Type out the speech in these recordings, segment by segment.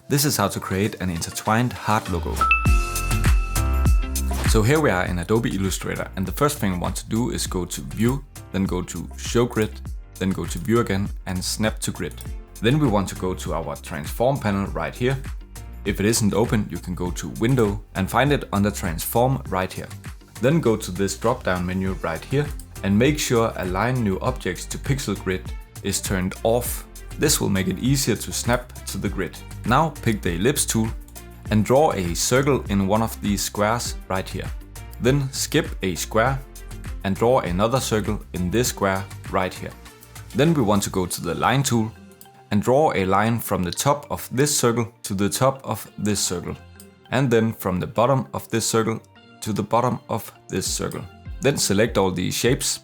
This is how to create an intertwined heart logo. So here we are in Adobe Illustrator, and the first thing I want to do is go to View, then go to Show Grid, then go to View again and Snap to Grid. Then we want to go to our Transform panel right here. If it isn't open, you can go to Window and find it under Transform right here. Then go to this drop-down menu right here and make sure Align New Objects to Pixel Grid is turned off. This will make it easier to snap to the grid. Now pick the Ellipse tool and draw a circle in one of these squares right here. Then skip a square and draw another circle in this square right here. Then we want to go to the Line tool and draw a line from the top of this circle to the top of this circle. And then from the bottom of this circle to the bottom of this circle. Then select all these shapes,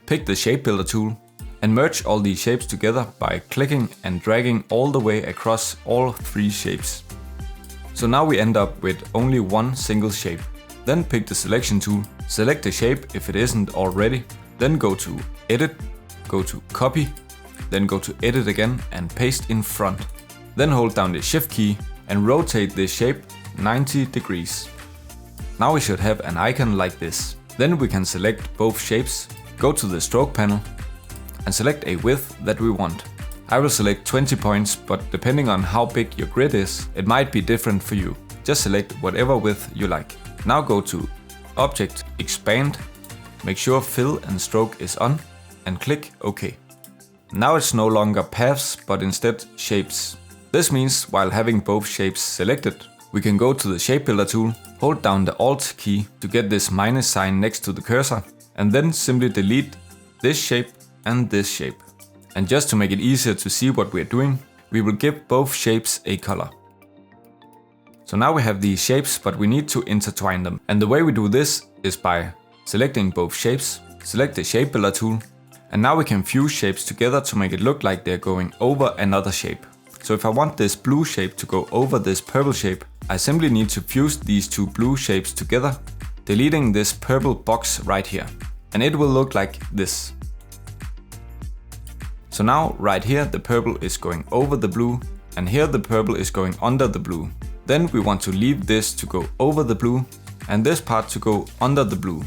pick the shapebuilder tool and merge all these shapes together by clicking and dragging all the way across all three shapes. So now we end up with only one single shape. Then pick the selection tool, select the shape if it isn't already, then go to Edit, go to Copy, then go to Edit again and paste in front. Then hold down the Shift key and rotate this shape 90 degrees. Now we should have an icon like this. Then we can select both shapes, go to the Stroke panel and select a width that we want. I will select 20 points, but depending on how big your grid is, it might be different for you. Just select whatever width you like. Now go to Object, Expand, make sure Fill and Stroke is on and click OK. Now it's no longer paths, but instead shapes. This means while having both shapes selected, we can go to the Shapebuilder tool, hold down the Alt key to get this minus sign next to the cursor, and then simply delete this shape and this shape. And just to make it easier to see what we're doing, we will give both shapes a color. So now we have these shapes, but we need to intertwine them. And the way we do this is by selecting both shapes, select the Shapebuilder tool, and now we can fuse shapes together to make it look like they're going over another shape. So if I want this blue shape to go over this purple shape, I simply need to fuse these two blue shapes together, deleting this purple box right here. And it will look like this. So now right here the purple is going over the blue and here the purple is going under the blue. Then we want to leave this to go over the blue and this part to go under the blue.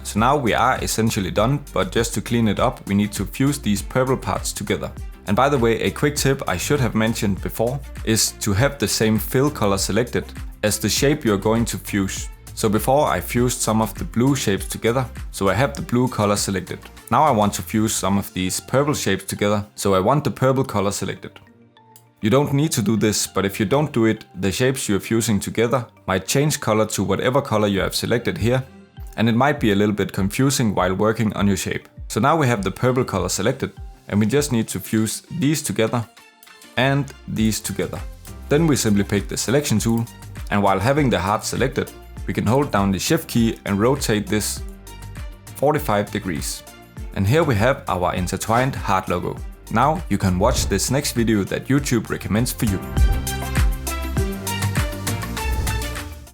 So now we are essentially done, but just to clean it up we need to fuse these purple parts together. And by the way, a quick tip I should have mentioned before is to have the same fill color selected as the shape you're going to fuse. So before I fused some of the blue shapes together, so I have the blue color selected. Now I want to fuse some of these purple shapes together, so I want the purple color selected. You don't need to do this, but if you don't do it, the shapes you're fusing together might change color to whatever color you have selected here, and it might be a little bit confusing while working on your shape. So now we have the purple color selected, and we just need to fuse these together and these together. Then we simply pick the selection tool, and while having the heart selected, we can hold down the Shift key and rotate this 45 degrees. And here we have our intertwined heart logo. Now you can watch this next video that YouTube recommends for you.